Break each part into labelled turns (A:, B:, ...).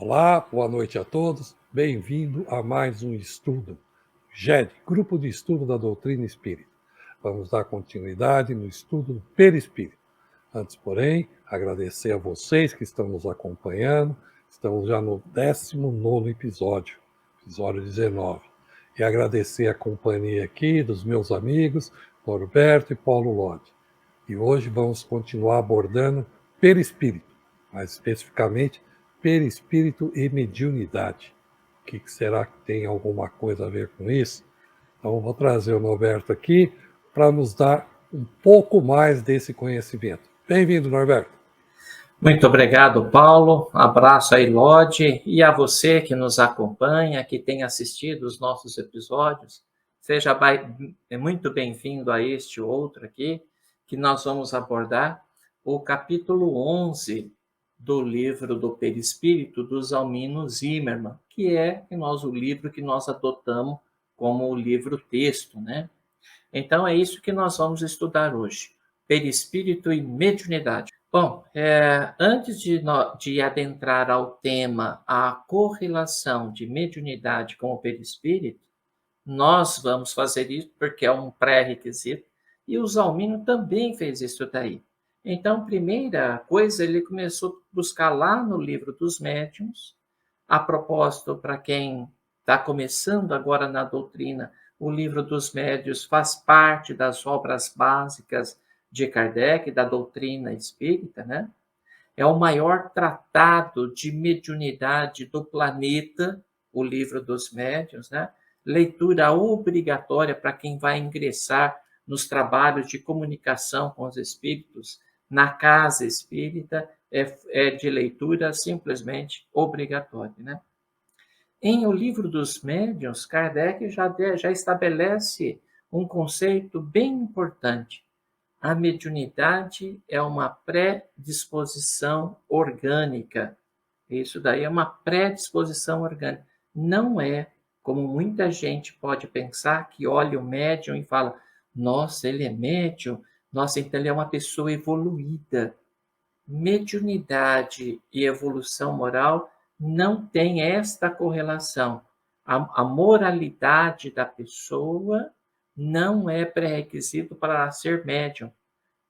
A: Olá, boa noite a todos. Bem-vindo a mais um estudo. GED, Grupo de Estudo da Doutrina Espírita. Vamos dar continuidade no estudo do perispírito. Antes, porém, agradecer a vocês que estão nos acompanhando. Estamos já no 19º episódio 19. E agradecer a companhia aqui dos meus amigos, Norberto e Paulo Lodi. E hoje vamos continuar abordando perispírito, mais especificamente perispírito e mediunidade. O que será que tem alguma coisa a ver com isso? Então, vou trazer o Norberto aqui para nos dar um pouco mais desse conhecimento. Bem-vindo, Norberto.
B: Muito obrigado, Paulo. Abraço aí, Lodi, e a você que nos acompanha, que tem assistido os nossos episódios. Seja muito bem-vindo a este outro aqui, que nós vamos abordar o capítulo 11 do livro do Perispírito, do Zalmino Zimmermann, que é o livro que nós adotamos como o livro-texto, né? Então, é isso que nós vamos estudar hoje, perispírito e mediunidade. Bom, antes de adentrar ao tema, a correlação de mediunidade com o perispírito, nós vamos fazer isso porque é um pré-requisito, e o Zalmino também fez isso daí. Então, primeira coisa, ele começou a buscar lá no livro dos médiuns, a propósito, para quem está começando agora na doutrina, o livro dos médiuns faz parte das obras básicas de Kardec, da doutrina espírita, né? É o maior tratado de mediunidade do planeta, o livro dos médiuns, né? Leitura obrigatória para quem vai ingressar nos trabalhos de comunicação com os espíritos, na casa espírita, é de leitura simplesmente obrigatória, né? Em O Livro dos Médiuns, Kardec já estabelece um conceito bem importante. A mediunidade é uma predisposição orgânica. Isso daí é uma predisposição orgânica. Não é como muita gente pode pensar, que olha o médium e fala: nossa, ele é médium, nossa, então ele é uma pessoa evoluída. Mediunidade e evolução moral não tem esta correlação. A moralidade da pessoa não é pré-requisito para ser médium.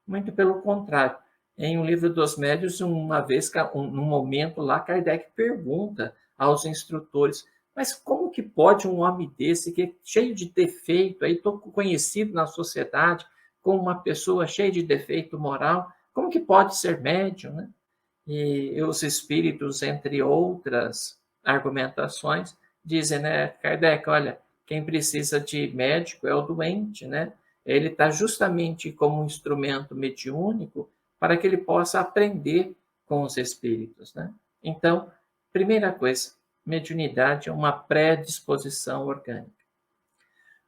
B: Muito pelo contrário. Em O Livro dos Médiuns, uma vez, num momento lá, Kardec pergunta aos instrutores: mas como que pode um homem desse, que é cheio de defeito, aí estou conhecido na sociedade como uma pessoa cheia de defeito moral, como que pode ser médium, né? E os espíritos, entre outras argumentações, dizem, né, Kardec, olha, quem precisa de médico é o doente, né? Ele está justamente como um instrumento mediúnico para que ele possa aprender com os espíritos, né? Então, primeira coisa, mediunidade é uma predisposição orgânica.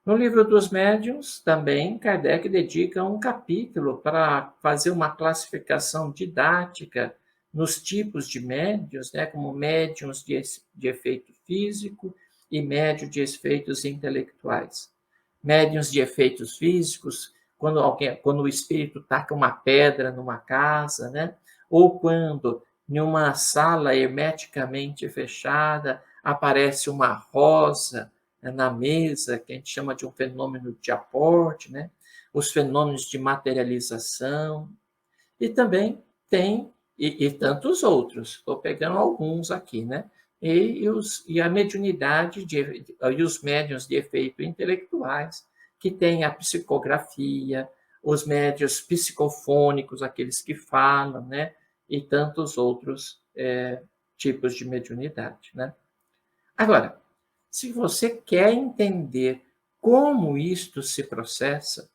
B: No Livro dos Médiuns, também, Kardec dedica um capítulo para fazer uma classificação didática nos tipos de médiuns, né, como médiuns de efeito físico e médiuns de efeitos intelectuais. Médiuns de efeitos físicos, quando o espírito taca uma pedra numa casa, né, ou quando, em uma sala hermeticamente fechada, aparece uma rosa na mesa, que a gente chama de um fenômeno de aporte, né? Os fenômenos de materialização, e também tem, e tantos outros, estou pegando alguns aqui, né? E a mediunidade e os médiuns de efeito intelectuais, que tem a psicografia, os médiuns psicofônicos, aqueles que falam, né? E tantos outros tipos de mediunidade, né? Agora, se você quer entender como isto se processa,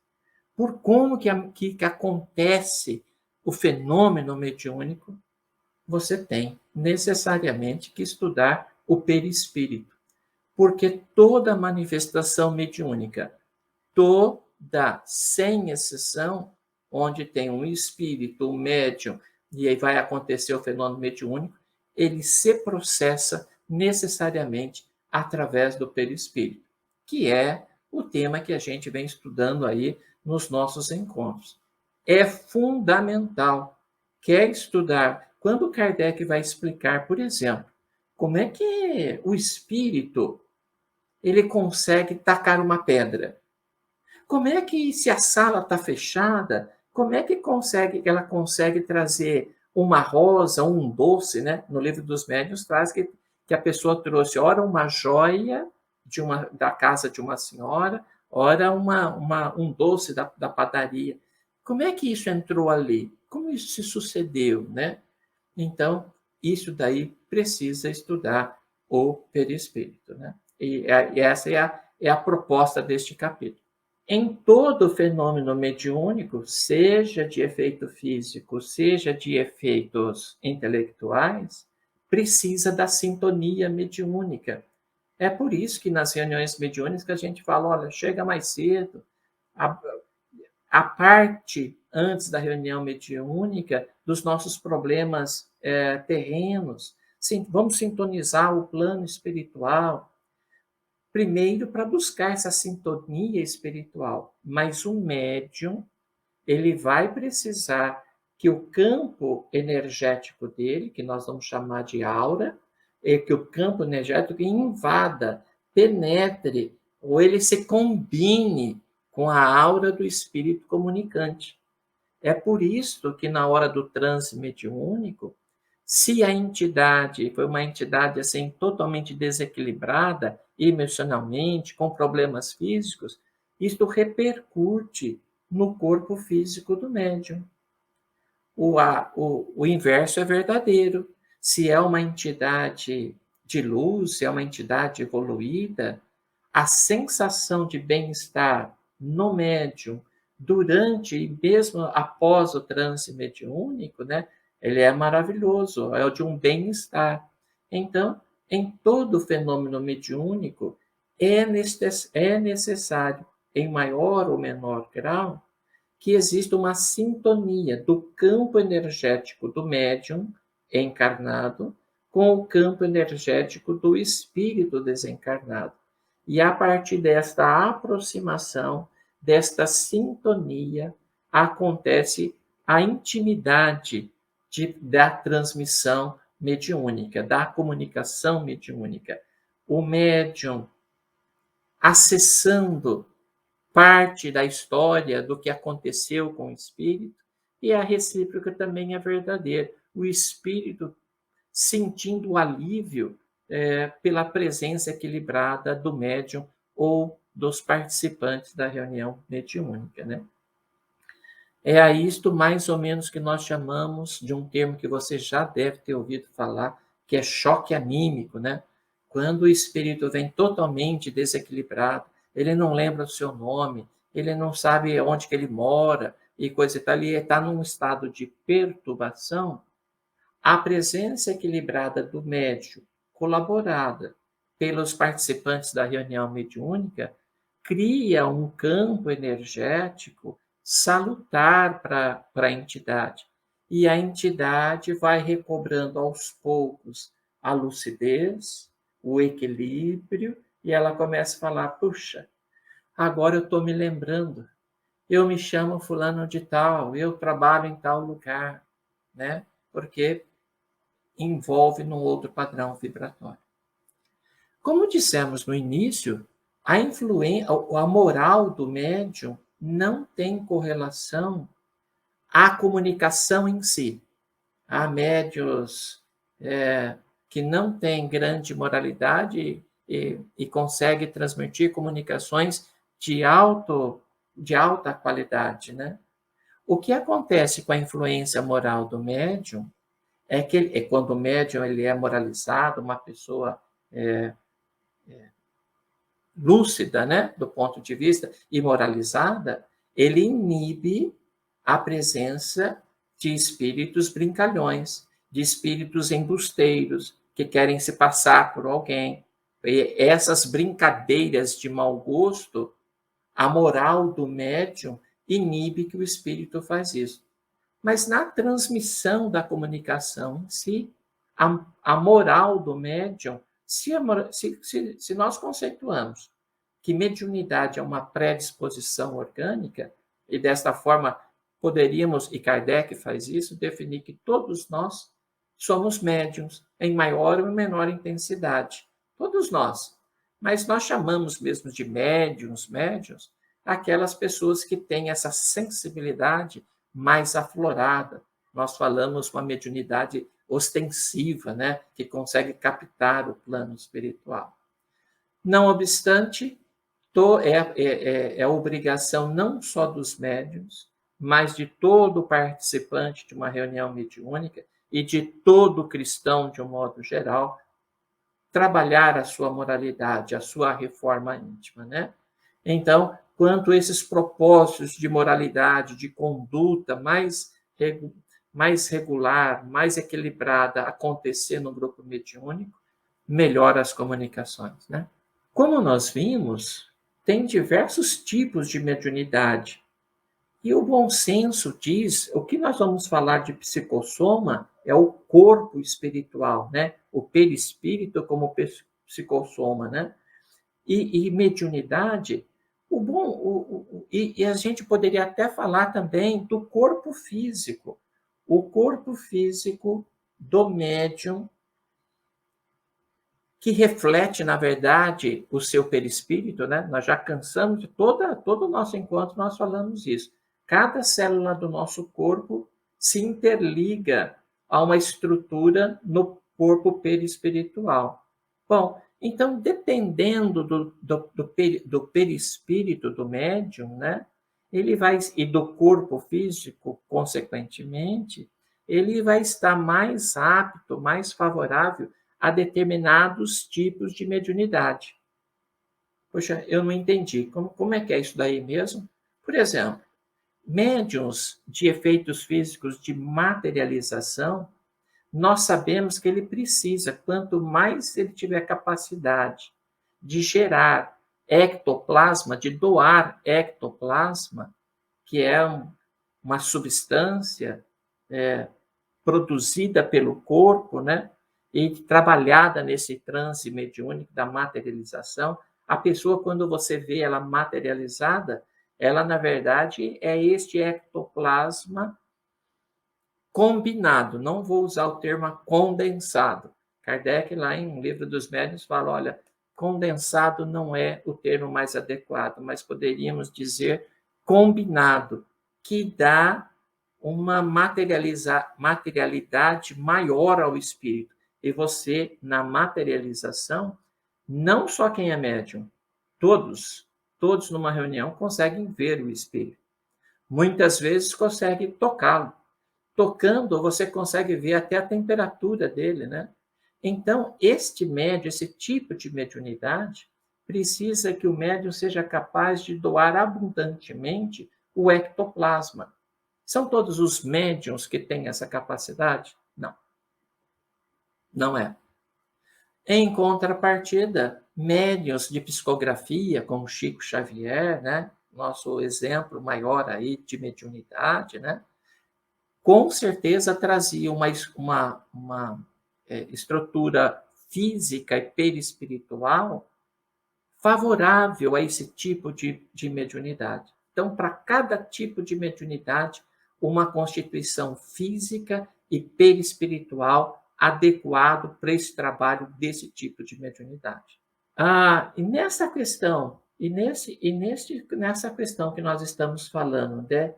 B: por como que acontece o fenômeno mediúnico, você tem necessariamente que estudar o perispírito, porque toda manifestação mediúnica, toda, sem exceção, onde tem um espírito, um médium, e aí vai acontecer o fenômeno mediúnico, ele se processa necessariamente através do perispírito, que é o tema que a gente vem estudando aí nos nossos encontros. É fundamental. Quer estudar? Quando Kardec vai explicar, por exemplo, Como é que o espírito ele consegue tacar uma pedra? Como é que, se a sala está fechada, como é que ela consegue trazer uma rosa, um doce, né? No livro dos médiuns traz que a pessoa trouxe, ora uma joia da casa de uma senhora, ora um doce da padaria. Como é que isso entrou ali? Como isso se sucedeu, né? Então, isso daí precisa estudar o perispírito, né? E essa é a proposta deste capítulo. Em todo fenômeno mediúnico, seja de efeito físico, seja de efeitos intelectuais, precisa da sintonia mediúnica. É por isso que nas reuniões mediúnicas a gente fala, olha, chega mais cedo, a, a parte antes da reunião mediúnica dos nossos problemas terrenos, vamos sintonizar o plano espiritual, primeiro para buscar essa sintonia espiritual, mas o médium ele vai precisar que o campo energético dele, que nós vamos chamar de aura, que o campo energético invada, penetre, ou ele se combine com a aura do espírito comunicante. É por isso que na hora do transe mediúnico, se a entidade foi uma entidade assim totalmente desequilibrada emocionalmente, com problemas físicos, isto repercute no corpo físico do médium. O inverso é verdadeiro. Se é uma entidade de luz, se é uma entidade evoluída, a sensação de bem-estar no médium durante e mesmo após o transe mediúnico, né, ele é maravilhoso, é o de um bem-estar. Então, em todo fenômeno mediúnico, é necessário, em maior ou menor grau, que exista uma sintonia do campo energético do médium encarnado com o campo energético do espírito desencarnado. E a partir desta aproximação, desta sintonia, acontece a intimidade da transmissão mediúnica, da comunicação mediúnica. O médium acessando parte da história do que aconteceu com o espírito, e a recíproca também é verdadeira. O espírito sentindo o alívio pela presença equilibrada do médium ou dos participantes da reunião mediúnica, né? É a isto mais ou menos que nós chamamos de um termo que você já deve ter ouvido falar, que é choque anímico, né? Quando o espírito vem totalmente desequilibrado, ele não lembra do seu nome, ele não sabe onde que ele mora e coisa e tal, ele está num estado de perturbação. A presença equilibrada do médium, colaborada pelos participantes da reunião mediúnica, cria um campo energético salutar para a entidade. E a entidade vai recobrando aos poucos a lucidez, o equilíbrio, e ela começa a falar: puxa, agora eu estou me lembrando, eu me chamo fulano de tal, eu trabalho em tal lugar, né? Porque envolve num outro padrão vibratório. Como dissemos no início, a moral do médium não tem correlação à comunicação em si. Há médios que não têm grande moralidade e conseguem transmitir comunicações de alta qualidade, né? O que acontece com a influência moral do médium é que quando o médium ele é moralizado, uma pessoa lúcida, né, do ponto de vista imoralizada, ele inibe a presença de espíritos brincalhões, de espíritos embusteiros que querem se passar por alguém. E essas brincadeiras de mau gosto, a moral do médium inibe que o espírito faz isso. Mas na transmissão da comunicação em si, a moral do médium, se nós conceituamos que mediunidade é uma predisposição orgânica, e desta forma poderíamos, e Kardec faz isso, definir que todos nós somos médiums, em maior ou menor intensidade. Todos nós. Mas nós chamamos mesmo de médiums, aquelas pessoas que têm essa sensibilidade mais aflorada. Nós falamos uma mediunidade ostensiva, né, que consegue captar o plano espiritual. Não obstante, é obrigação não só dos médiuns, mas de todo participante de uma reunião mediúnica e de todo cristão, de um modo geral, trabalhar a sua moralidade, a sua reforma íntima, né? Então, quanto a esses propósitos de moralidade, de conduta mais regular, mais equilibrada acontecer no grupo mediúnico, melhora as comunicações, né? Como nós vimos, tem diversos tipos de mediunidade. E o bom senso diz, o que nós vamos falar de psicossoma é o corpo espiritual, né? O perispírito como psicossoma, né? E mediunidade, e a gente poderia até falar também do corpo físico. O corpo físico do médium que reflete, na verdade, o seu perispírito, né? Nós já cansamos de todo o nosso encontro, nós falamos isso. Cada célula do nosso corpo se interliga a uma estrutura no corpo perispiritual. Bom, então, dependendo do perispírito do médium, né? Ele vai, e do corpo físico, consequentemente, ele vai estar mais apto, mais favorável a determinados tipos de mediunidade. Poxa, eu não entendi. Como é que é isso daí mesmo? Por exemplo, médiuns de efeitos físicos de materialização, nós sabemos que ele precisa, quanto mais ele tiver capacidade de gerar ectoplasma, de doar ectoplasma, que é uma substância produzida pelo corpo, né? E trabalhada nesse transe mediúnico da materialização, a pessoa, quando você vê ela materializada, ela, na verdade, é este ectoplasma combinado. Não vou usar o termo condensado. Kardec, lá em Livro dos Médiuns, fala, olha, condensado não é o termo mais adequado, mas poderíamos dizer combinado, que dá uma materialidade maior ao espírito. E você, na materialização, não só quem é médium, todos numa reunião conseguem ver o espírito. Muitas vezes conseguem tocá-lo. Tocando, você consegue ver até a temperatura dele, né? Então, este médium, esse tipo de mediunidade, precisa que o médium seja capaz de doar abundantemente o ectoplasma. São todos os médiuns que têm essa capacidade? Não. Não é. Em contrapartida, médiuns de psicografia, como Chico Xavier, né? Nosso exemplo maior aí de mediunidade, né? Com certeza trazia uma estrutura física e perispiritual favorável a esse tipo de mediunidade. Então, para cada tipo de mediunidade, uma constituição física e perispiritual adequado para esse trabalho desse tipo de mediunidade. E nessa questão, nessa questão que nós estamos falando, né,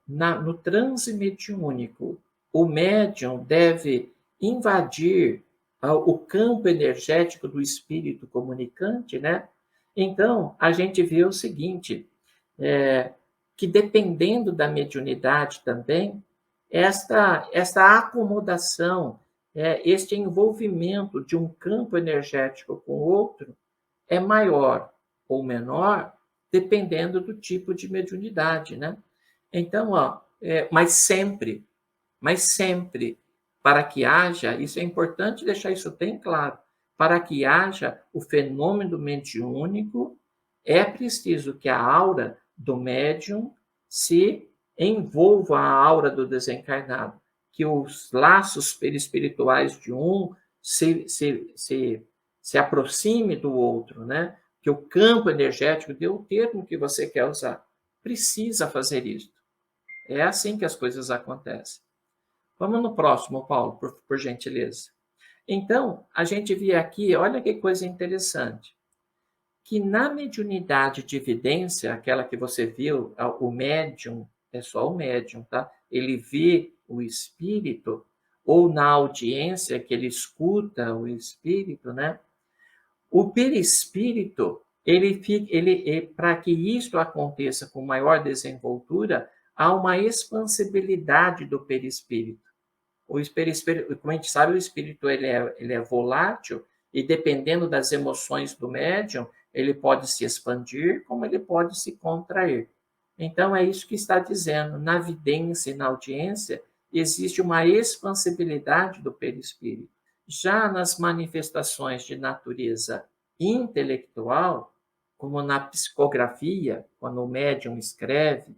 B: no transe mediúnico, o médium deve invadir o campo energético do espírito comunicante, né? Então, a gente vê o seguinte, que dependendo da mediunidade também, esta acomodação, este envolvimento de um campo energético com outro é maior ou menor, dependendo do tipo de mediunidade, né? Então, mas sempre, para que haja, isso é importante deixar isso bem claro, para que haja o fenômeno mediúnico, é preciso que a aura do médium se envolva a aura do desencarnado, que os laços perispirituais de um se aproxime do outro, né? Que o campo energético, dê o termo que você quer usar, precisa fazer isso. É assim que as coisas acontecem. Vamos no próximo, Paulo, por gentileza. Então, a gente vê aqui, olha que coisa interessante, que na mediunidade de evidência, aquela que você viu, o médium, é só o médium, tá? Ele vê o espírito, ou na audiência que ele escuta o espírito, né? O perispírito, para que isso aconteça com maior desenvoltura, há uma expansibilidade do perispírito. O perispírito, como a gente sabe, o espírito ele é volátil e dependendo das emoções do médium, ele pode se expandir, como ele pode se contrair. Então, é isso que está dizendo. Na vidência e na audiência, existe uma expansibilidade do perispírito. Já nas manifestações de natureza intelectual, como na psicografia, quando o médium escreve,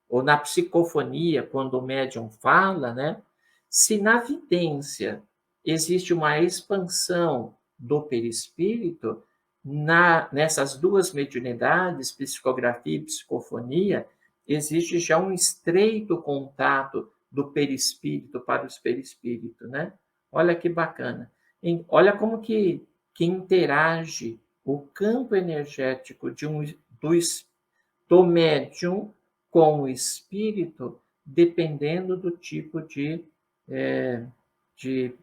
B: ou na psicofonia, quando o médium fala, né? Se na vidência existe uma expansão do perispírito, nessas duas mediunidades, psicografia e psicofonia, existe já um estreito contato do perispírito para o perispírito, né? Olha que bacana. Olha como que interage o campo energético do médium com o espírito, dependendo do tipo de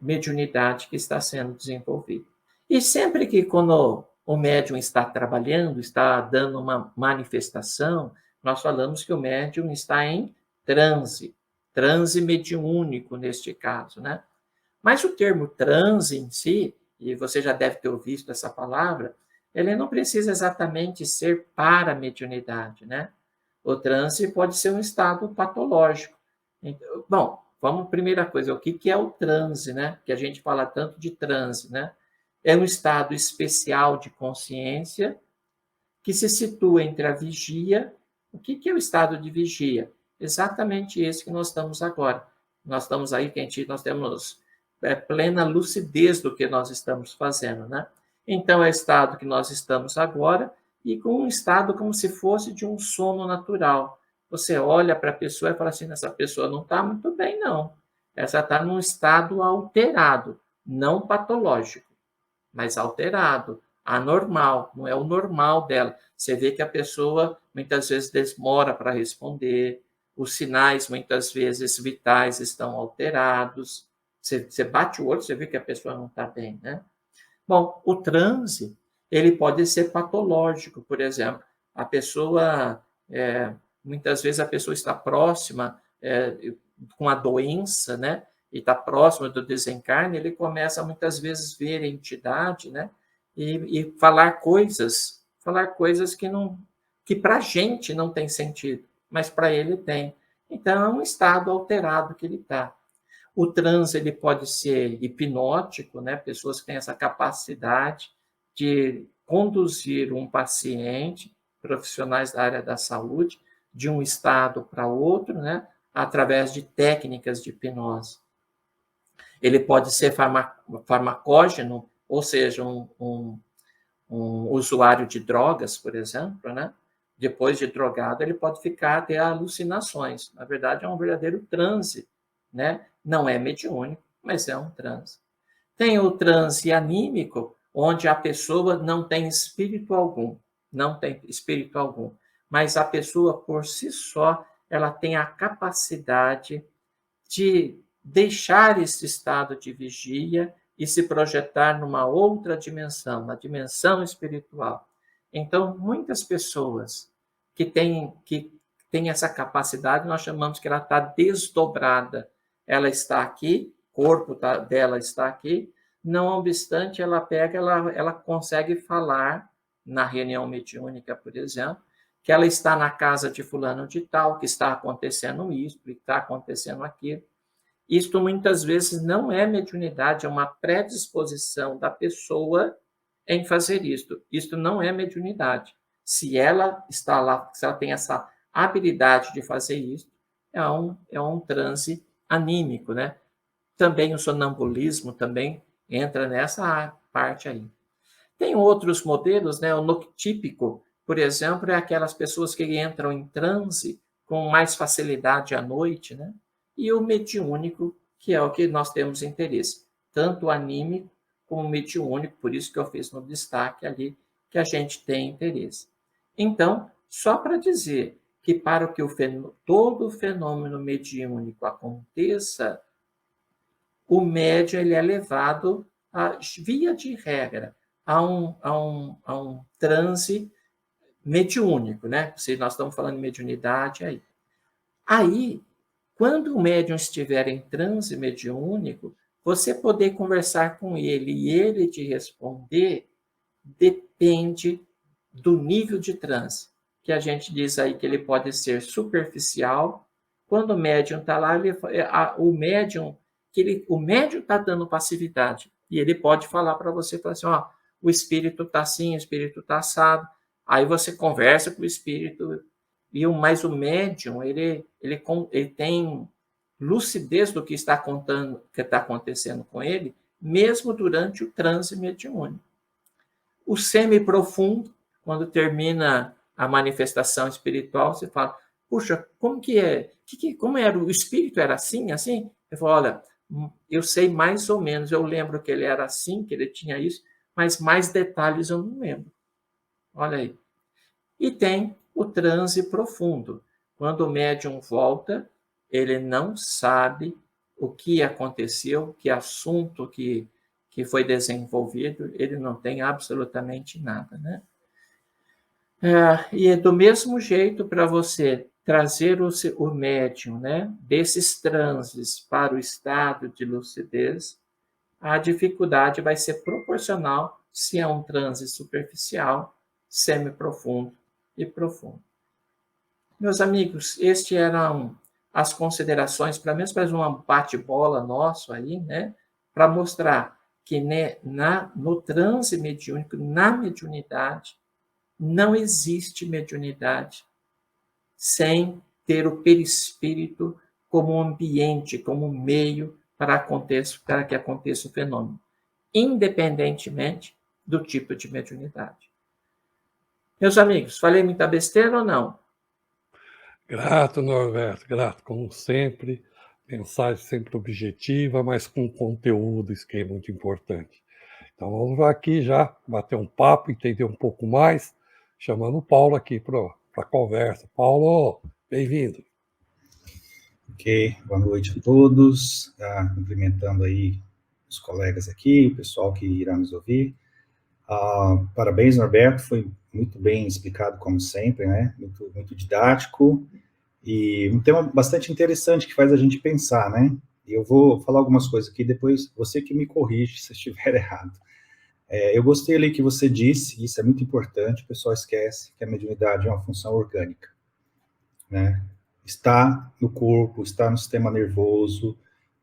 B: mediunidade que está sendo desenvolvida. E sempre que, quando o médium está trabalhando, está dando uma manifestação, nós falamos que o médium está em transe mediúnico neste caso, né? Mas o termo transe em si, e você já deve ter visto essa palavra, ele não precisa exatamente ser para a mediunidade, né? O transe pode ser um estado patológico. Então, bom, vamos primeira coisa, o que é o transe, né? Que a gente fala tanto de transe, né? É um estado especial de consciência que se situa entre a vigia. O que é o estado de vigia? Exatamente esse que nós estamos agora. Nós estamos aí, nós temos plena lucidez do que nós estamos fazendo, né? Então, é o estado que nós estamos agora e com um estado como se fosse de um sono natural. Você olha para a pessoa e fala assim, essa pessoa não está muito bem, não. Essa está num estado alterado, não patológico, mas alterado, anormal, não é o normal dela. Você vê que a pessoa muitas vezes demora para responder, os sinais muitas vezes vitais estão alterados. Você bate o olho, você vê que a pessoa não está bem, né? Bom, o transe, ele pode ser patológico, por exemplo. A pessoa, muitas vezes a pessoa está próxima com a doença, né? E está próximo do desencarne, ele começa muitas vezes ver a entidade, né? E falar coisas que para a gente não tem sentido, mas para ele tem. Então é um estado alterado que ele está. O transe ele pode ser hipnótico, né? Pessoas que têm essa capacidade de conduzir um paciente, profissionais da área da saúde, de um estado para outro, né? Através de técnicas de hipnose. Ele pode ser farmacógeno, ou seja, um usuário de drogas, por exemplo, né? Depois de drogado, ele pode ficar até alucinações. Na verdade, é um verdadeiro transe, né? Não é mediúnico, mas é um transe. Tem o transe anímico, onde a pessoa não tem espírito algum, mas a pessoa por si só, ela tem a capacidade de deixar esse estado de vigia e se projetar numa outra dimensão, na dimensão espiritual. Então, muitas pessoas que têm essa capacidade, nós chamamos que ela está desdobrada. Ela está aqui, o corpo dela está aqui, não obstante, ela consegue falar na reunião mediúnica, por exemplo, que ela está na casa de fulano de tal, que está acontecendo isso, que está acontecendo aquilo. Isto muitas vezes não é mediunidade, é uma predisposição da pessoa em fazer isto. Isto não é mediunidade. Se ela está lá, se ela tem essa habilidade de fazer isso, é um transe anímico, né? Também o sonambulismo também entra nessa parte aí. Tem outros modelos, né? O noctípico, por exemplo, é aquelas pessoas que entram em transe com mais facilidade à noite, né? E o mediúnico, que é o que nós temos interesse, tanto anímico como mediúnico, por isso que eu fiz no destaque ali, que a gente tem interesse. Então, só para dizer que para que todo o fenômeno mediúnico aconteça, o médium ele é levado, via de regra, a um transe mediúnico, né? Se nós estamos falando de mediunidade, aí, quando o médium estiver em transe mediúnico, você poder conversar com ele e ele te responder depende do nível de transe, que a gente diz aí que ele pode ser superficial. Quando o médium está lá, o médium está dando passividade e ele pode falar para você, falar assim, ó, o espírito está assim, o espírito está assado. Aí você conversa com o espírito, mas o médium ele tem lucidez do que está contando, que está acontecendo com ele, mesmo durante o transe mediúnico. O semi-profundo, quando termina a manifestação espiritual, você fala, puxa, como que é? Como era? O espírito era assim, assim? Eu falo, olha, eu sei mais ou menos, eu lembro que ele era assim, que ele tinha isso, mas mais detalhes eu não lembro. Olha aí. E tem o transe profundo. Quando o médium volta, ele não sabe o que aconteceu, que assunto que foi desenvolvido, ele não tem absolutamente nada, né? E é do mesmo jeito para você trazer o médium, né, desses transes para o estado de lucidez, a dificuldade vai ser proporcional se é um transe superficial, semi-profundo e profundo. Meus amigos, estes eram as considerações, para mim, para um bate-bola nosso aí, né, para mostrar que no transe mediúnico, na mediunidade, não existe mediunidade sem ter o perispírito como ambiente, como meio para que aconteça o fenômeno, independentemente do tipo de mediunidade. Meus amigos, falei muita besteira ou não?
A: Grato, Norberto, grato, como sempre. Mensagem sempre objetiva, mas com conteúdo, isso que é muito importante. Então vamos aqui já bater um papo, entender um pouco mais, chamando o Paulo aqui para a conversa. Paulo, bem-vindo.
C: Ok, boa noite a todos. Cumprimentando aí os colegas aqui, o pessoal que irá nos ouvir. Parabéns, Norberto, foi muito bem explicado, como sempre, né? Muito, muito didático e um tema bastante interessante que faz a gente pensar, né? Eu vou falar algumas coisas aqui, depois você que me corrige se estiver errado. Eu gostei ali que você disse, isso é muito importante, o pessoal esquece que a mediunidade é uma função orgânica, né? Está no corpo, está no sistema nervoso,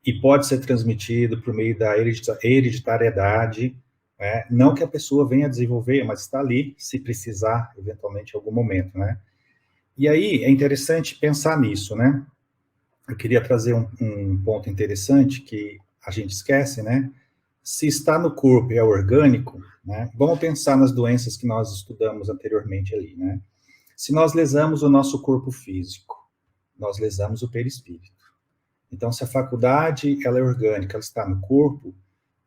C: e pode ser transmitido por meio da hereditariedade, né? Não que a pessoa venha desenvolver, mas está ali, se precisar, eventualmente, em algum momento, né? E aí, é interessante pensar nisso, né? Eu queria trazer um ponto interessante que a gente esquece, né? Se está no corpo e é orgânico, né? Vamos pensar nas doenças que nós estudamos anteriormente ali, né? Se nós lesamos o nosso corpo físico, nós lesamos o perispírito. Então, se a faculdade ela é orgânica, ela está no corpo,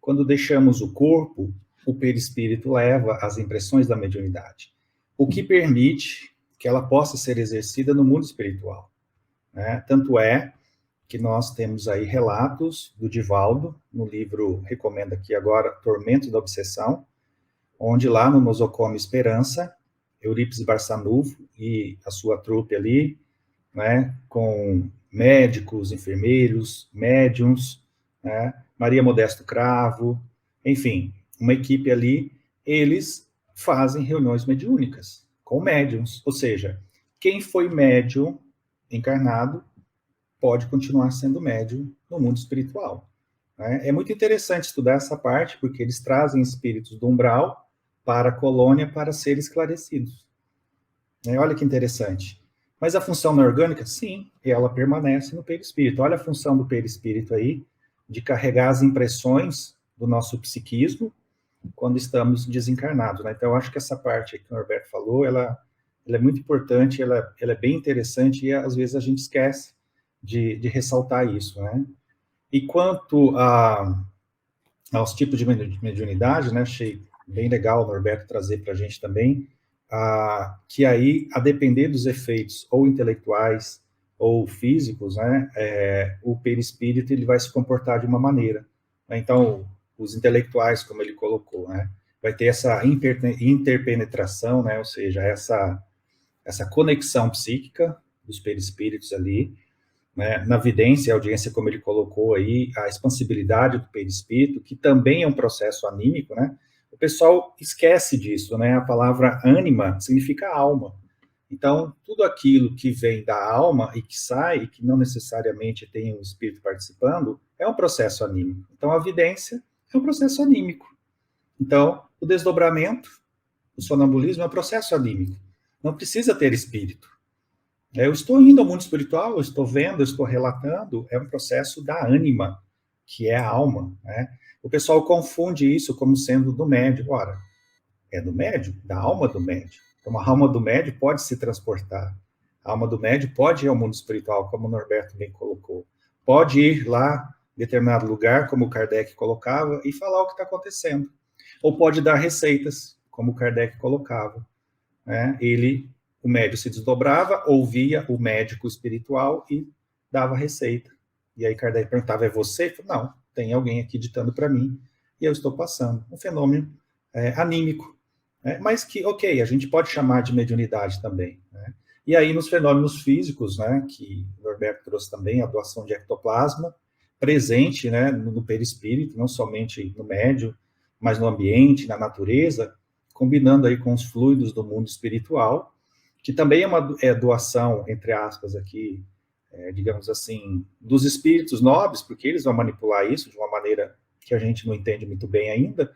C: quando deixamos o corpo, o perispírito leva as impressões da mediunidade, o que permite que ela possa ser exercida no mundo espiritual, né? Tanto é que nós temos aí relatos do Divaldo, no livro, recomendo aqui agora, Tormento da Obsessão, onde lá no Nosocomio Esperança, Eurípides Barçanufo e a sua trupe ali, né, com médicos, enfermeiros, médiums, né, Maria Modesto Cravo, enfim, uma equipe ali, eles fazem reuniões mediúnicas com médiums, ou seja, quem foi médium encarnado pode continuar sendo médium no mundo espiritual, né? É muito interessante estudar essa parte, porque eles trazem espíritos do umbral para a colônia para serem esclarecidos. Olha que interessante. Mas a função não é orgânica? Sim, ela permanece no perispírito. Olha a função do perispírito aí, de carregar as impressões do nosso psiquismo quando estamos desencarnados, né? Então, eu acho que essa parte que o Norberto falou, ela é muito importante, ela é bem interessante e às vezes a gente esquece de ressaltar isso, né? E quanto aos tipos de mediunidade, né, achei bem legal o Norberto trazer para a gente também, que aí, a depender dos efeitos ou intelectuais ou físicos, né, o perispírito ele vai se comportar de uma maneira. Então, os intelectuais, como ele colocou, né, vai ter essa interpenetração, né, ou seja, essa conexão psíquica dos perispíritos ali, né, na vidência e audiência, como ele colocou aí, a expansibilidade do perispírito, que também é um processo anímico, né? O pessoal esquece disso, né? A palavra ânima significa alma. Então, tudo aquilo que vem da alma e que sai, e que não necessariamente tem um espírito participando, é um processo anímico. Então, a vidência é um processo anímico. Então, o desdobramento, o sonambulismo é um processo anímico. Não precisa ter espírito. Eu estou indo ao mundo espiritual, eu estou vendo, eu estou relatando, é um processo da ânima, que é a alma, né? O pessoal confunde isso como sendo do médium. Ora, é do médium? Da alma do médium. Então, a alma do médium pode se transportar. A alma do médium pode ir ao mundo espiritual, como o Norberto bem colocou. Pode ir lá, em determinado lugar, como o Kardec colocava, e falar o que está acontecendo. Ou pode dar receitas, como o Kardec colocava, né? O médium se desdobrava, ouvia o médico espiritual e dava receita. E aí Kardec perguntava, é você? Eu falei, não, tem alguém aqui ditando para mim e eu estou passando. Um fenômeno anímico, né? Mas que, ok, a gente pode chamar de mediunidade também, né? E aí nos fenômenos físicos, né, que o Norberto trouxe também, a doação de ectoplasma, presente, né, no perispírito, não somente no médium, mas no ambiente, na natureza, combinando aí com os fluidos do mundo espiritual, que também é uma doação, entre aspas, aqui, digamos assim, dos espíritos nobres, porque eles vão manipular isso de uma maneira que a gente não entende muito bem ainda,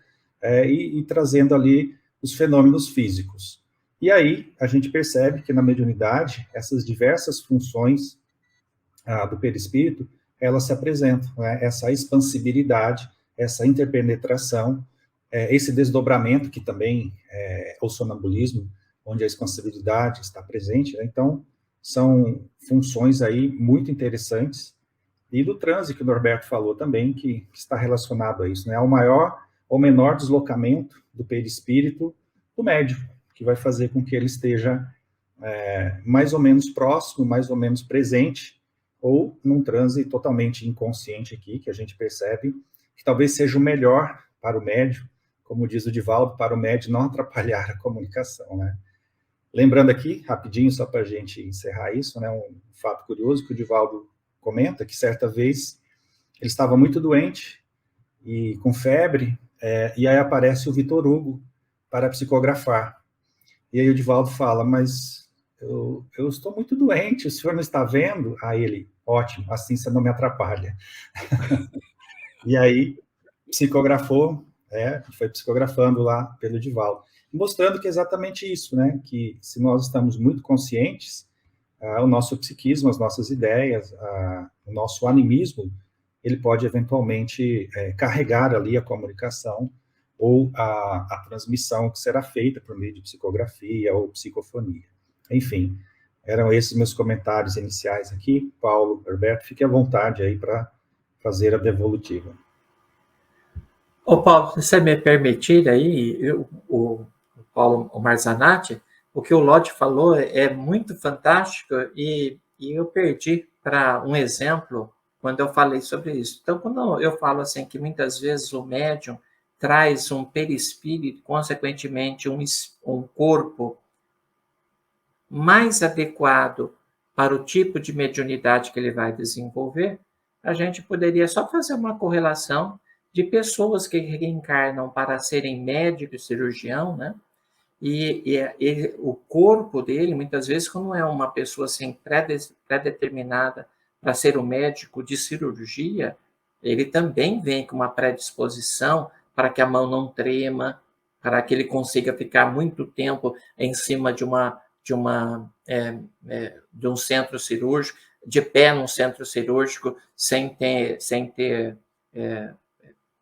C: e trazendo ali os fenômenos físicos. E aí a gente percebe que na mediunidade, essas diversas funções do perispírito, elas se apresentam, né? Essa expansibilidade, essa interpenetração, esse desdobramento, que também é o sonambulismo, onde a expansibilidade está presente, né? Então, são funções aí muito interessantes, e do transe que o Norberto falou também, que está relacionado a isso, né? Ao maior ou menor deslocamento do perispírito do médium, que vai fazer com que ele esteja mais ou menos próximo, mais ou menos presente, ou num transe totalmente inconsciente aqui, que a gente percebe que talvez seja o melhor para o médium, como diz o Divaldo, para o médium não atrapalhar a comunicação, né? Lembrando aqui, rapidinho, só para a gente encerrar isso, né, um fato curioso que o Divaldo comenta, que certa vez ele estava muito doente e com febre, e aí aparece o Vitor Hugo para psicografar. E aí o Divaldo fala, mas eu estou muito doente, o senhor não está vendo? Aí ele, ótimo, assim você não me atrapalha. E aí psicografou, foi psicografando lá pelo Divaldo, mostrando que é exatamente isso, né, que se nós estamos muito conscientes, o nosso psiquismo, as nossas ideias, o nosso animismo, ele pode eventualmente carregar ali a comunicação ou a transmissão que será feita por meio de psicografia ou psicofonia. Enfim, eram esses meus comentários iniciais aqui. Paulo, Norberto, fique à vontade aí para fazer a devolutiva.
B: Ô Paulo, se você me permitir aí, o Paulo Marzanati, o que o Lodi falou é muito fantástico e eu perdi para um exemplo quando eu falei sobre isso. Então, quando eu falo assim que muitas vezes o médium traz um perispírito, consequentemente um corpo mais adequado para o tipo de mediunidade que ele vai desenvolver, a gente poderia só fazer uma correlação de pessoas que reencarnam para serem médico e cirurgião, né? E o corpo dele, muitas vezes, quando é uma pessoa assim, pré-determinada para ser um médico de cirurgia, ele também vem com uma predisposição para que a mão não trema, para que ele consiga ficar muito tempo em cima de um centro cirúrgico, de pé num centro cirúrgico, sem ter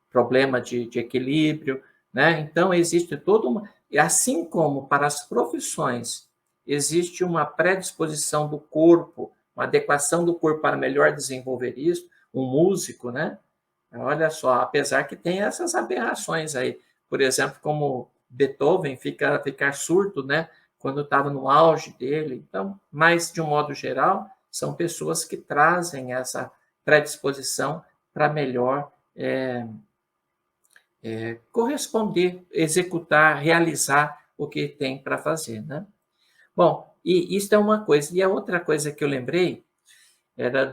B: problema de equilíbrio, né? Então, existe toda uma... Assim como para as profissões existe uma predisposição do corpo, uma adequação do corpo para melhor desenvolver isso, um músico, né? Olha só, apesar que tem essas aberrações aí, por exemplo, como Beethoven ficar surdo, né? Quando estava no auge dele. Então, mas de um modo geral, são pessoas que trazem essa predisposição para melhor corresponder, executar, realizar o que tem para fazer, né? Bom, e isso é uma coisa. E a outra coisa que eu lembrei era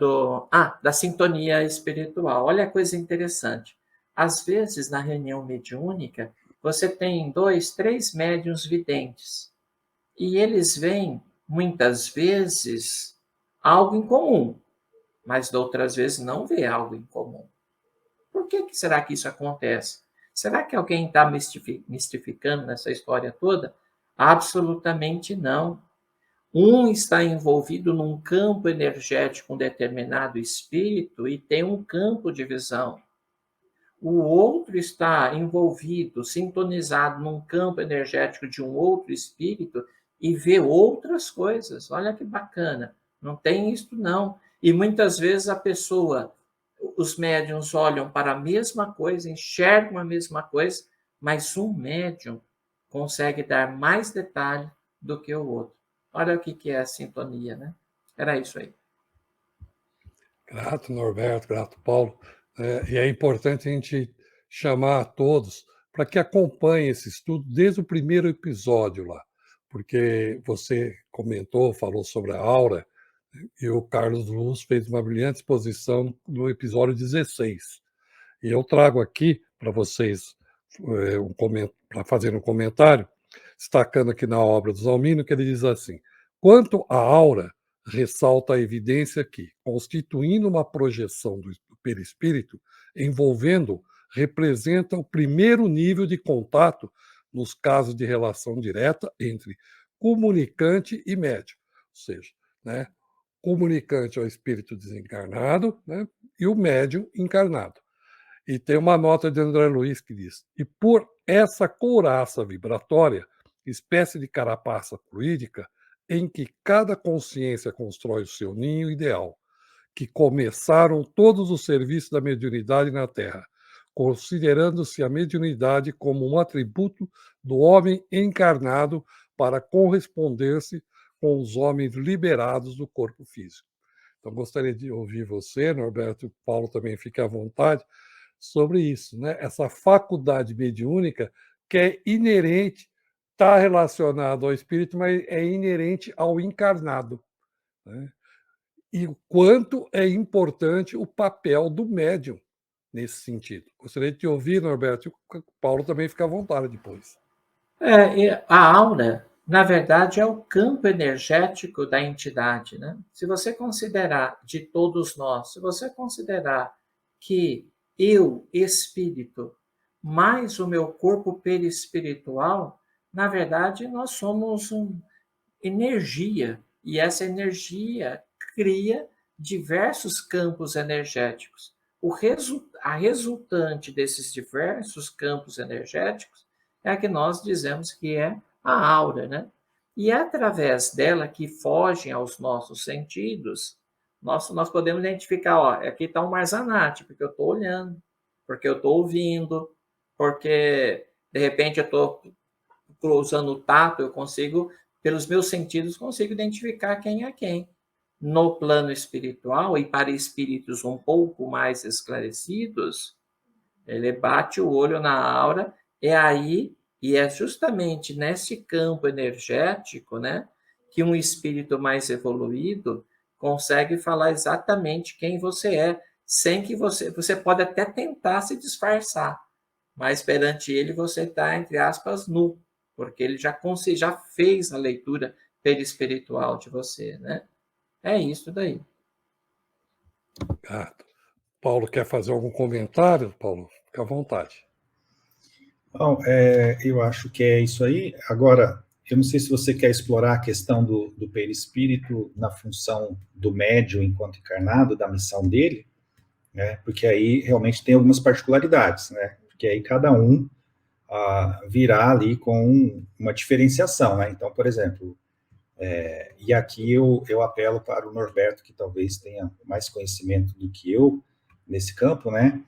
B: da sintonia espiritual. Olha a coisa interessante. Às vezes, na reunião mediúnica, você tem 2, 3 médiuns videntes. E eles veem, muitas vezes, algo em comum, mas de outras vezes não vê algo em comum. Por que será que isso acontece? Será que alguém está mistificando nessa história toda? Absolutamente não. Um está envolvido num campo energético com um determinado espírito e tem um campo de visão. O outro está envolvido, sintonizado num campo energético de um outro espírito e vê outras coisas. Olha que bacana. Não tem isso, não. E muitas vezes os médiuns olham para a mesma coisa, enxergam a mesma coisa, mas um médium consegue dar mais detalhe do que o outro. Olha o que é a sintonia, né? Era isso aí.
A: Grato, Norberto, grato, Paulo. E é importante a gente chamar a todos para que acompanhem esse estudo desde o primeiro episódio lá, porque você comentou, falou sobre a aura, e o Carlos Luz fez uma brilhante exposição no episódio 16. E eu trago aqui para vocês para fazer um comentário, destacando aqui na obra do Zalmino, que ele diz assim: quanto à aura, ressalta a evidência que, constituindo uma projeção do perispírito, envolvendo, representa o primeiro nível de contato nos casos de relação direta entre comunicante e médium. Ou seja, né, comunicante é o espírito desencarnado, né, e o médium encarnado. E tem uma nota de André Luiz que diz: e por essa couraça vibratória, espécie de carapaça fluídica, em que cada consciência constrói o seu ninho ideal, que começaram todos os serviços da mediunidade na Terra, considerando-se a mediunidade como um atributo do homem encarnado para corresponder-se com os homens liberados do corpo físico. Então, gostaria de ouvir você, Norberto, e Paulo também fique à vontade, sobre isso, né? Essa faculdade mediúnica que é inerente, está relacionado ao espírito, mas é inerente ao encarnado, né? E o quanto é importante o papel do médium nesse sentido. Gostaria de te ouvir, Norberto, e o Paulo também fica à vontade depois.
B: A aura, na verdade, é o campo energético da entidade, né? Se você considerar, de todos nós, se você considerar que eu, espírito, mais o meu corpo perispiritual, na verdade, nós somos energia, e essa energia cria diversos campos energéticos. A resultante desses diversos campos energéticos é a que nós dizemos que é a aura, né? E é através dela que fogem aos nossos sentidos, nós podemos identificar, ó, aqui está um Marzanate, porque eu estou olhando, porque eu estou ouvindo, porque de repente eu estou usando o tato, eu consigo, pelos meus sentidos, consigo identificar quem é quem. No plano espiritual, e para espíritos um pouco mais esclarecidos, ele bate o olho na aura, e é justamente nesse campo energético, né, que um espírito mais evoluído consegue falar exatamente quem você é, sem que você pode até tentar se disfarçar, mas perante ele você está, entre aspas, nu, porque ele já fez a leitura perispiritual de você, né? É isso daí.
A: Paulo quer fazer algum comentário? Paulo, fica à vontade.
C: Bom, eu acho que é isso aí. Agora, eu não sei se você quer explorar a questão do perispírito na função do médium enquanto encarnado, da missão dele, né? Porque aí realmente tem algumas particularidades, né? Porque aí cada um virá ali com uma diferenciação, né? Então, por exemplo, e aqui eu apelo para o Norberto, que talvez tenha mais conhecimento do que eu, nesse campo, né,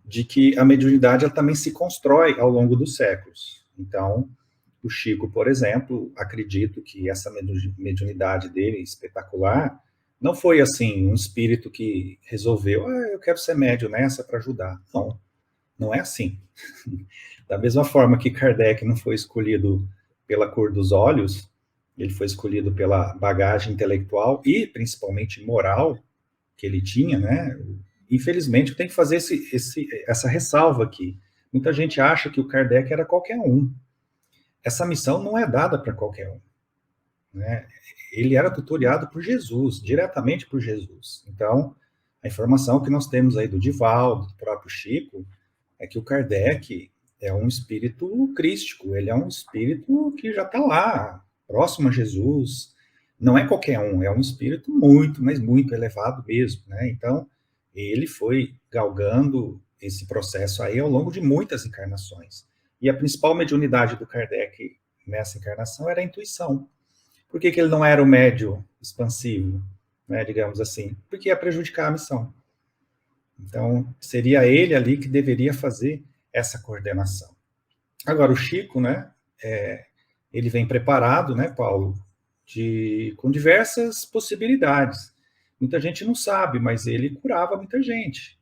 C: de que a mediunidade ela também se constrói ao longo dos séculos. Então, o Chico, por exemplo, acredito que essa mediunidade dele, espetacular, não foi assim, um espírito que resolveu, eu quero ser médium nessa para ajudar. Não, não é assim. Da mesma forma que Kardec não foi escolhido pela cor dos olhos, ele foi escolhido pela bagagem intelectual e, principalmente, moral que ele tinha, né? Infelizmente, eu tenho que fazer essa ressalva aqui. Muita gente acha que o Kardec era qualquer um. Essa missão não é dada para qualquer um, né? Ele era tutoriado por Jesus, diretamente por Jesus. Então, a informação que nós temos aí do Divaldo, do próprio Chico, é que o Kardec é um espírito crístico, ele é um espírito que já está lá, próximo a Jesus. Não é qualquer um, é um espírito muito, mas muito elevado mesmo, né? Então, ele foi galgando esse processo aí ao longo de muitas encarnações. E a principal mediunidade do Kardec nessa encarnação era a intuição. Por que ele não era o médium expansivo, né, digamos assim? Porque ia prejudicar a missão. Então, seria ele ali que deveria fazer essa coordenação. Agora, o Chico, né, ele vem preparado, né, Paulo, com diversas possibilidades. Muita gente não sabe, mas ele curava muita gente.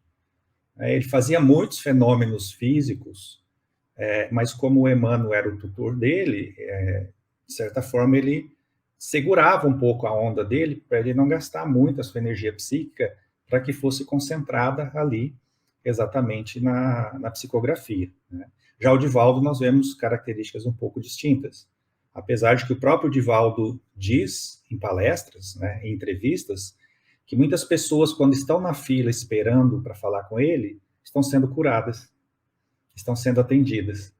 C: Ele fazia muitos fenômenos físicos, mas como o Emmanuel era o tutor dele, de certa forma ele segurava um pouco a onda dele para ele não gastar muito a sua energia psíquica para que fosse concentrada ali exatamente na psicografia, né? Já o Divaldo nós vemos características um pouco distintas. Apesar de que o próprio Divaldo diz em palestras, né, em entrevistas, que muitas pessoas, quando estão na fila esperando para falar com ele, estão sendo curadas, estão sendo atendidas.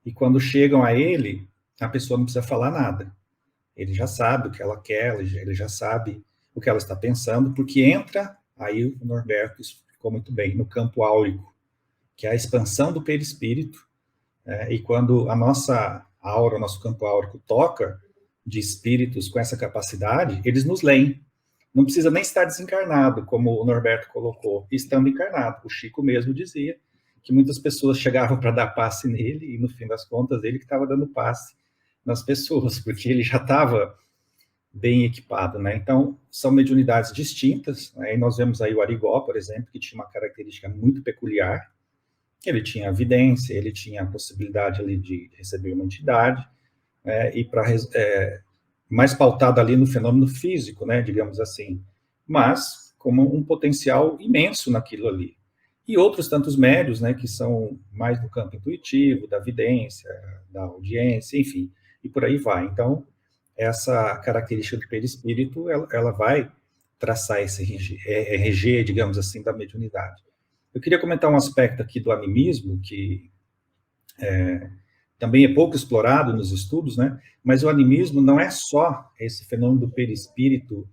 C: E quando chegam a ele, a pessoa não precisa falar nada. Ele já sabe o que ela quer, ele já sabe o que ela está pensando, porque entra, aí o Norberto explicou muito bem, no campo áurico, que é a expansão do perispírito, e quando a nossa aura, o nosso campo áurico toca de espíritos com essa capacidade, eles nos leem. Não precisa nem estar desencarnado, como o Norberto colocou, estando encarnado. O Chico mesmo dizia que muitas pessoas chegavam para dar passe nele, e no fim das contas, ele que estava dando passe nas pessoas, porque ele já estava bem equipado, né? Então, são mediunidades distintas, né? E nós vemos aí o Arigó, por exemplo, que tinha uma característica muito peculiar. Ele tinha evidência, ele tinha a possibilidade ali de receber uma entidade, e mais pautado ali no fenômeno físico, né, digamos assim, mas como um potencial imenso naquilo ali. E outros tantos médios, né, que são mais do campo intuitivo, da vidência, da audiência, enfim, e por aí vai. Então, essa característica do perispírito, ela vai traçar esse RG, digamos assim, da mediunidade. Eu queria comentar um aspecto aqui do animismo, que também é pouco explorado nos estudos, né? Mas o animismo não é só esse fenômeno do perispírito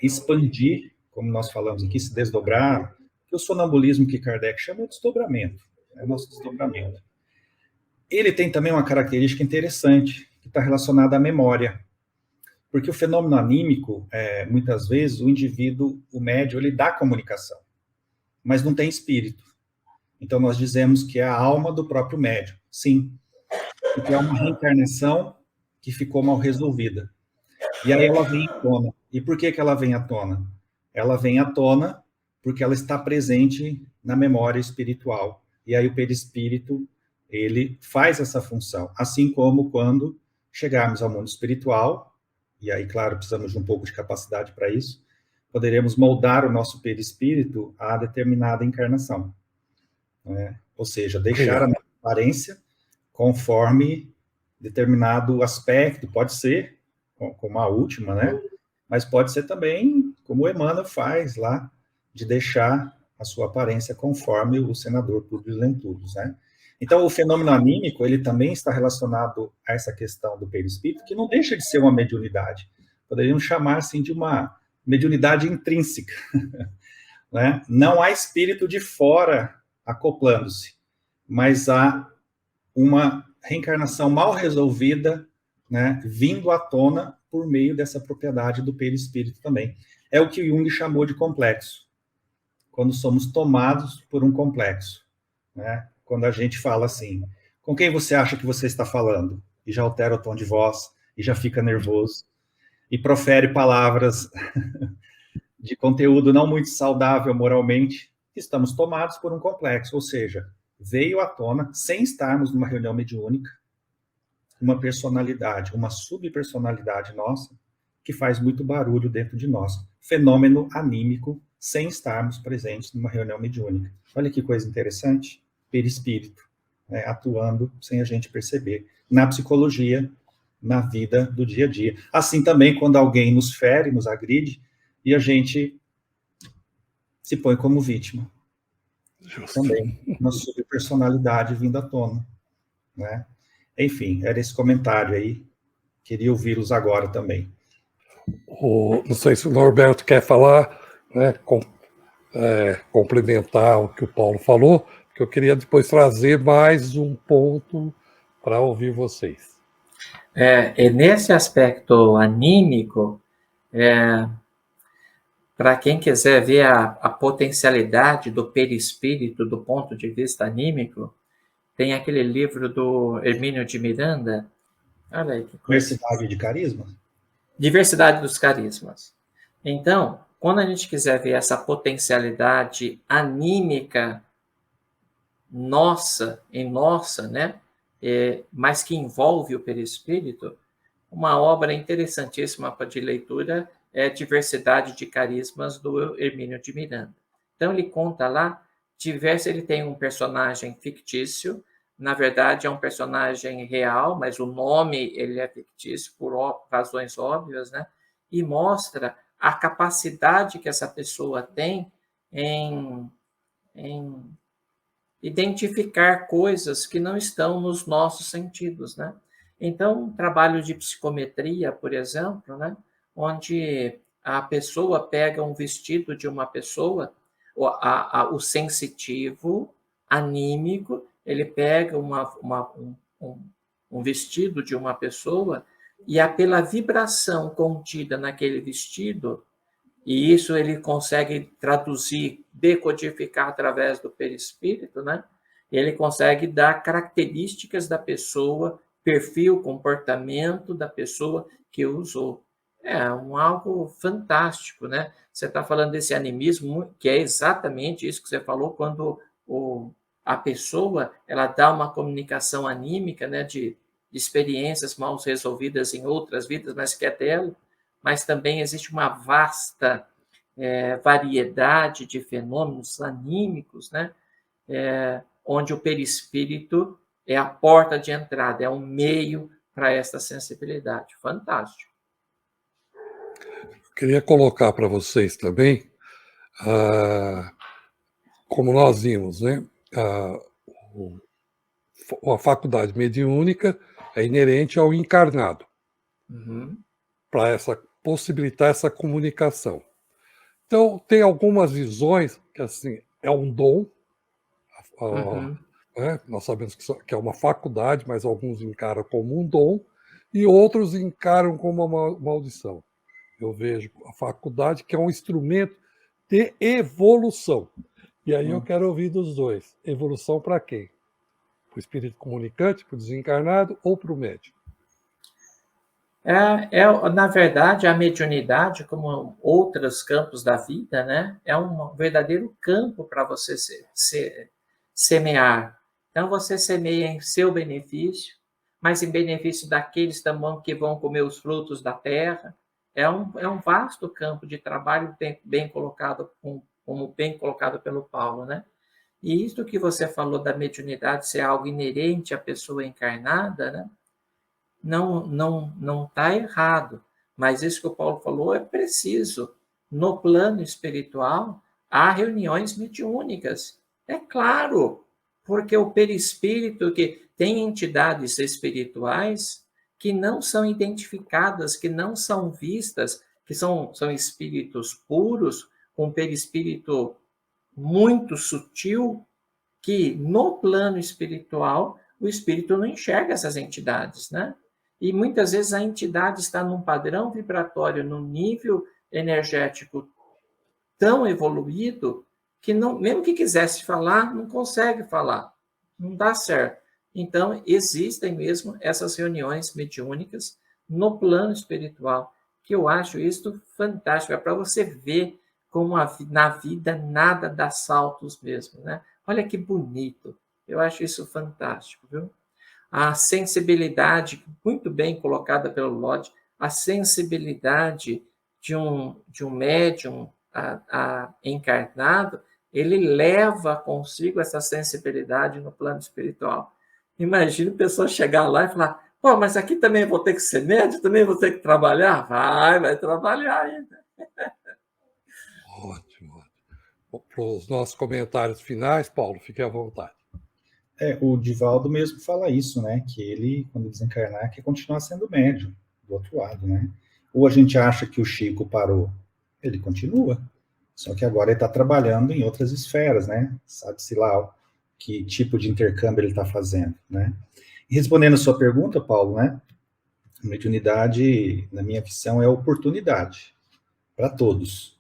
C: expandir, como nós falamos aqui, se desdobrar, que o sonambulismo que Kardec chama de desdobramento, é o nosso desdobramento. Ele tem também uma característica interessante, que está relacionada à memória, porque o fenômeno anímico, muitas vezes, o indivíduo, o médium, ele dá comunicação, mas não tem espírito. Então, nós dizemos que é a alma do próprio médium. Sim, porque é uma reencarnação que ficou mal resolvida. E aí ela vem à tona. E por que ela vem à tona? Ela vem à tona porque ela está presente na memória espiritual. E aí o perispírito, ele faz essa função. Assim como quando chegarmos ao mundo espiritual, e aí, claro, precisamos de um pouco de capacidade para isso, poderemos moldar o nosso perispírito a determinada encarnação. Né? Ou seja, deixar a nossa aparência conforme determinado aspecto, pode ser, como a última, né? Mas pode ser também, como o Emmanuel faz lá, de deixar a sua aparência conforme o senador Publio Lentulus, né? Então, o fenômeno anímico, ele também está relacionado a essa questão do perispírito, que não deixa de ser uma mediunidade. Poderíamos chamar, assim, de uma mediunidade intrínseca, né? Não há espírito de fora acoplando-se, mas há uma reencarnação mal resolvida, né, vindo à tona por meio dessa propriedade do perispírito também. É o que Jung chamou de complexo. quando somos tomados por um complexo, né? Quando a gente fala assim, com quem você acha que você está falando? E já altera o tom de voz, e já fica nervoso, e profere palavras de conteúdo não muito saudável moralmente, estamos tomados por um complexo, ou seja, veio à tona, sem estarmos numa reunião mediúnica, uma personalidade, uma subpersonalidade nossa, que faz muito barulho dentro de nós. Fenômeno anímico, sem estarmos presentes numa reunião mediúnica. Olha que coisa interessante, perispírito, né, atuando sem a gente perceber. Na psicologia, na vida do dia a dia. Assim também, quando alguém nos fere, nos agride, e a gente se põe como vítima.
A: Justo.
C: Também, uma subpersonalidade vindo à tona, né? Enfim, era esse comentário aí. Queria ouvi-los agora também.
A: Não sei se o Norberto quer falar, né, complementar o que o Paulo falou, porque eu queria depois trazer mais um ponto para ouvir vocês.
B: Nesse aspecto anímico, para quem quiser ver a potencialidade do perispírito do ponto de vista anímico, tem aquele livro do Hermínio de Miranda. Olha aí que coisa.
C: Diversidade de carismas?
B: Diversidade dos carismas. Então, quando a gente quiser ver essa potencialidade anímica nossa, né? Mas que envolve o perispírito, uma obra interessantíssima de leitura é Diversidade de Carismas, do Hermínio de Miranda. Então, ele conta lá, ele tem um personagem fictício, na verdade é um personagem real, mas o nome ele é fictício por razões óbvias, né? E mostra a capacidade que essa pessoa tem em identificar coisas que não estão nos nossos sentidos, né? Então, um trabalho de psicometria, por exemplo, né, onde a pessoa pega um vestido de uma pessoa, o sensitivo, anímico, ele pega um vestido de uma pessoa e, pela vibração contida naquele vestido, e isso ele consegue traduzir, decodificar através do perispírito, né? Ele consegue dar características da pessoa, perfil, comportamento da pessoa que usou. Algo fantástico, né? Você está falando desse animismo, que é exatamente isso que você falou, quando a pessoa ela dá uma comunicação anímica, né, de experiências mal resolvidas em outras vidas, mas que é dela. Mas também existe uma vasta variedade de fenômenos anímicos, né? Onde o perispírito é a porta de entrada, é um meio para essa sensibilidade. Fantástico.
A: Queria colocar para vocês também, como nós vimos, né? A faculdade mediúnica é inerente ao encarnado, para possibilitar essa comunicação. Então, tem algumas visões que, assim, é um dom, nós sabemos que é uma faculdade, mas alguns encaram como um dom, e outros encaram como uma maldição. Eu vejo a faculdade que é um instrumento de evolução. E aí eu quero ouvir dos dois. Evolução para quem? Para o espírito comunicante, para o desencarnado ou para o médium?
B: Na verdade, a mediunidade, como outros campos da vida, né, é um verdadeiro campo para você semear. Então, você semeia em seu benefício, mas em benefício daqueles também que vão comer os frutos da terra. É um vasto campo de trabalho bem colocado, como bem colocado pelo Paulo, né? E isso que você falou da mediunidade ser algo inerente à pessoa encarnada, né? Não está errado, mas isso que o Paulo falou é preciso. No plano espiritual, há reuniões mediúnicas. É claro, porque o perispírito, que tem entidades espirituais que não são identificadas, que não são vistas, que são espíritos puros, com perispírito muito sutil, que no plano espiritual o espírito não enxerga essas entidades, né? E muitas vezes a entidade está num padrão vibratório, num nível energético tão evoluído que não, mesmo que quisesse falar, não consegue falar, não dá certo. Então, existem mesmo essas reuniões mediúnicas no plano espiritual, que eu acho isso fantástico, é para você ver como na vida nada dá saltos mesmo, né? Olha que bonito, eu acho isso fantástico, viu? A sensibilidade, muito bem colocada pelo Lodge, a sensibilidade de um médium encarnado, ele leva consigo essa sensibilidade no plano espiritual. Imagina a pessoa chegar lá e falar, pô, mas aqui também vou ter que ser médium, também vou ter que trabalhar? Vai trabalhar ainda.
A: Ótimo, ótimo. Para os nossos comentários finais, Paulo, fique à vontade.
C: O Divaldo mesmo fala isso, né? Que ele, quando desencarnar, quer continuar sendo médium, do outro lado, né? Ou a gente acha que o Chico parou, ele continua, só que agora ele está trabalhando em outras esferas, né? Sabe-se lá que tipo de intercâmbio ele está fazendo, né? E respondendo a sua pergunta, Paulo, né? Mediunidade, na minha visão, é oportunidade para todos,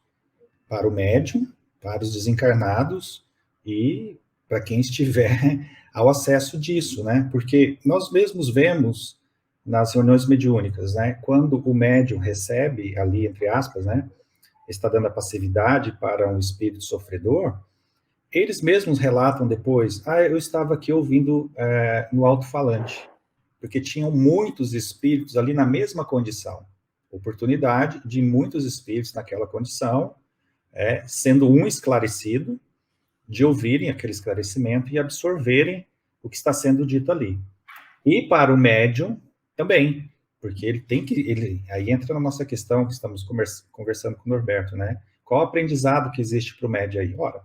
C: para o médium, para os desencarnados e para quem estiver ao acesso disso, né? Porque nós mesmos vemos nas reuniões mediúnicas, né? Quando o médium recebe ali, entre aspas, né? Está dando a passividade para um espírito sofredor, eles mesmos relatam depois, eu estava aqui ouvindo no alto-falante, porque tinham muitos espíritos ali na mesma condição, oportunidade de muitos espíritos naquela condição, sendo um esclarecido, de ouvirem aquele esclarecimento e absorverem o que está sendo dito ali. E para o médium também, porque ele tem que, aí entra na nossa questão que estamos conversando com o Norberto, né? Qual o aprendizado que existe para o médium aí? Ora,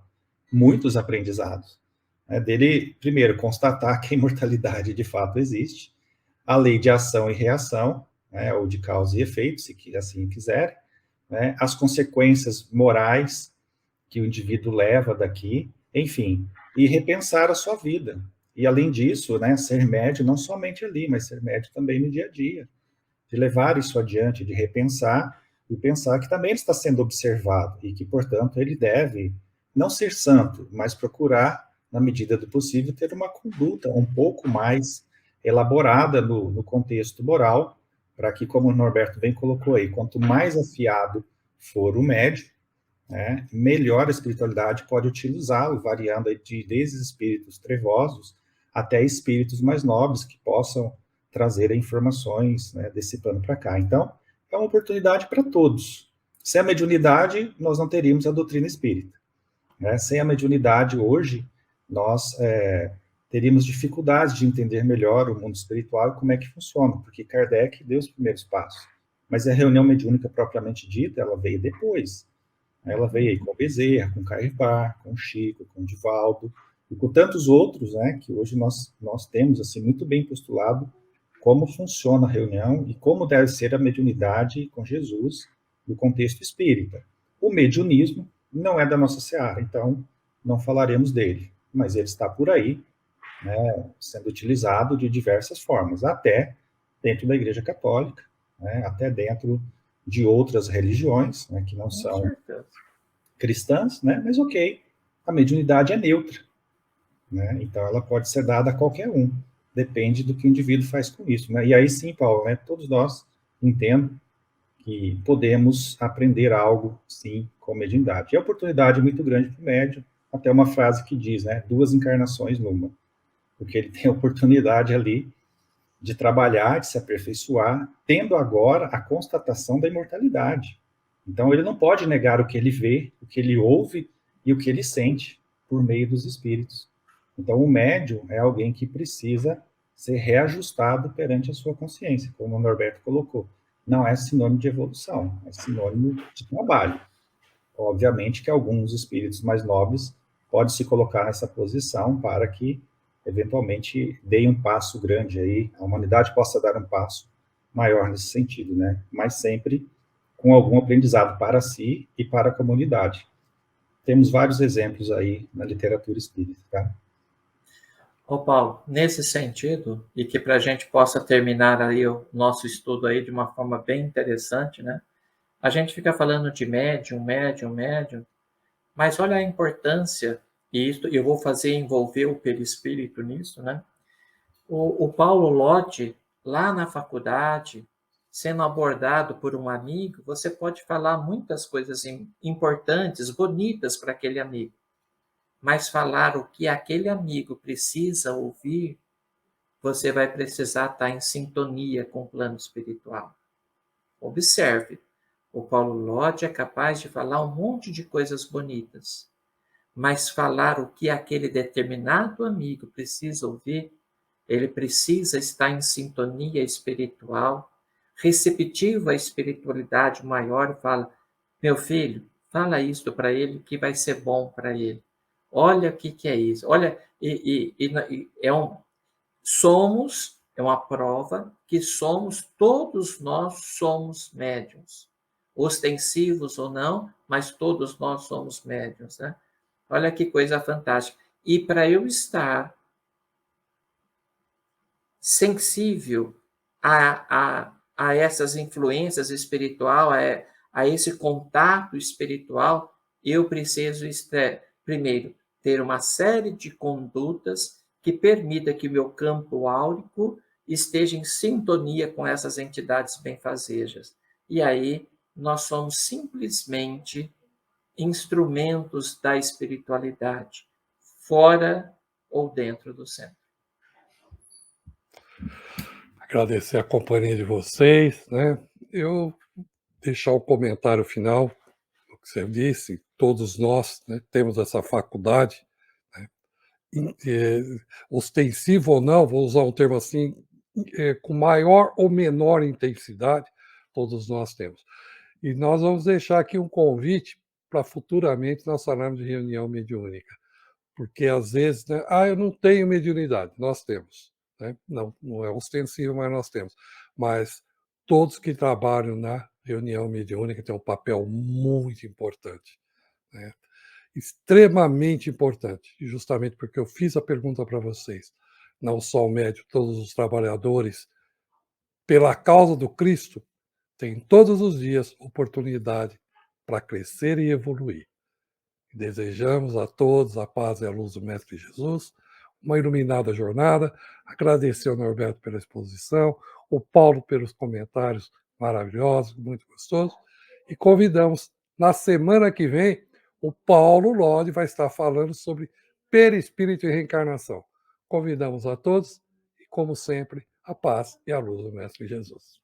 C: muitos aprendizados. Né? Dele, primeiro, constatar que a imortalidade de fato existe, a lei de ação e reação, né? Ou de causa e efeito, se assim quiser, né? As consequências morais que o indivíduo leva daqui, enfim, e repensar a sua vida. E, além disso, né, ser médio não somente ali, mas ser médio também no dia a dia, de levar isso adiante, de repensar e pensar que também ele está sendo observado e que, portanto, ele deve não ser santo, mas procurar, na medida do possível, ter uma conduta um pouco mais elaborada no contexto moral, para que, como o Norberto bem colocou aí, quanto mais afiado for o médio, né, melhor a espiritualidade pode utilizá-lo, variando desde espíritos trevosos até espíritos mais nobres que possam trazer informações, né, desse plano para cá. Então, é uma oportunidade para todos. Sem a mediunidade, nós não teríamos a doutrina espírita. Né? Sem a mediunidade, hoje, nós teríamos dificuldades de entender melhor o mundo espiritual e como é que funciona, porque Kardec deu os primeiros passos. Mas a reunião mediúnica propriamente dita, ela veio depois. Ela veio aí com o Bezerra, com o Caripar, com o Chico, com o Divaldo, e com tantos outros, né, que hoje nós temos, assim, muito bem postulado como funciona a reunião e como deve ser a mediunidade com Jesus no contexto espírita. O mediunismo não é da nossa seara, então não falaremos dele, mas ele está por aí, né, sendo utilizado de diversas formas, até dentro da Igreja Católica, né, até dentro de outras religiões, né, que não são cristãs, né, mas ok, a mediunidade é neutra, né, então ela pode ser dada a qualquer um, depende do que o indivíduo faz com isso, né, e aí sim, Paulo, né, todos nós entendo que podemos aprender algo, sim, com mediunidade. E a oportunidade é muito grande para o médium, até uma frase que diz, né, 2 encarnações numa, porque ele tem a oportunidade ali de trabalhar, de se aperfeiçoar, tendo agora a constatação da imortalidade. Então, ele não pode negar o que ele vê, o que ele ouve e o que ele sente por meio dos espíritos. Então, o médium é alguém que precisa ser reajustado perante a sua consciência, como o Norberto colocou. Não é sinônimo de evolução, é sinônimo de trabalho. Obviamente que alguns espíritos mais nobres podem se colocar nessa posição para que eventualmente dê um passo grande aí, a humanidade possa dar um passo maior nesse sentido, né? Mas sempre com algum aprendizado para si e para a comunidade. Temos vários exemplos aí na literatura espírita, tá?
B: Ô Paulo, nesse sentido, e que para a gente possa terminar aí o nosso estudo aí de uma forma bem interessante, né? A gente fica falando de médium, Mas olha a importância, e isso eu vou fazer envolver o perispírito nisso, né? O Paulo Lodge, lá na faculdade, sendo abordado por um amigo, você pode falar muitas coisas importantes, bonitas para aquele amigo. Mas falar o que aquele amigo precisa ouvir, você vai precisar estar em sintonia com o plano espiritual. Observe, o Paulo Lodge é capaz de falar um monte de coisas bonitas, mas falar o que aquele determinado amigo precisa ouvir, ele precisa estar em sintonia espiritual, receptivo à espiritualidade maior, e fala: meu filho, fala isso para ele que vai ser bom para ele. Olha o que é isso. Olha, é uma prova que todos nós somos médiuns. Ostensivos ou não, mas todos nós somos médiuns, né? Olha que coisa fantástica. E para eu estar sensível a essas influências espirituais, a esse contato espiritual, eu preciso, primeiro, ter uma série de condutas que permita que o meu campo áurico esteja em sintonia com essas entidades benfazejas. E aí nós somos simplesmente instrumentos da espiritualidade, fora ou dentro do centro.
A: Agradecer a companhia de vocês, né? Eu deixar o comentário final do que você disse. Todos nós, né, temos essa faculdade, né? Ostensivo ou não, vou usar um termo assim, com maior ou menor intensidade, todos nós temos. E nós vamos deixar aqui um convite para futuramente nós falarmos de reunião mediúnica, porque às vezes, né, eu não tenho mediunidade, nós temos. Né? Não é ostensivo, mas nós temos. Mas todos que trabalham na reunião mediúnica têm um papel muito importante, né? Extremamente importante, e justamente porque eu fiz a pergunta para vocês, não só o médium, todos os trabalhadores, pela causa do Cristo, têm todos os dias oportunidade para crescer e evoluir. Desejamos a todos a paz e a luz do Mestre Jesus, uma iluminada jornada. Agradecer ao Norberto pela exposição, o Paulo pelos comentários maravilhosos, muito gostosos. E convidamos, na semana que vem, o Paulo Lodge vai estar falando sobre perispírito e reencarnação. Convidamos a todos e, como sempre, a paz e a luz do Mestre Jesus.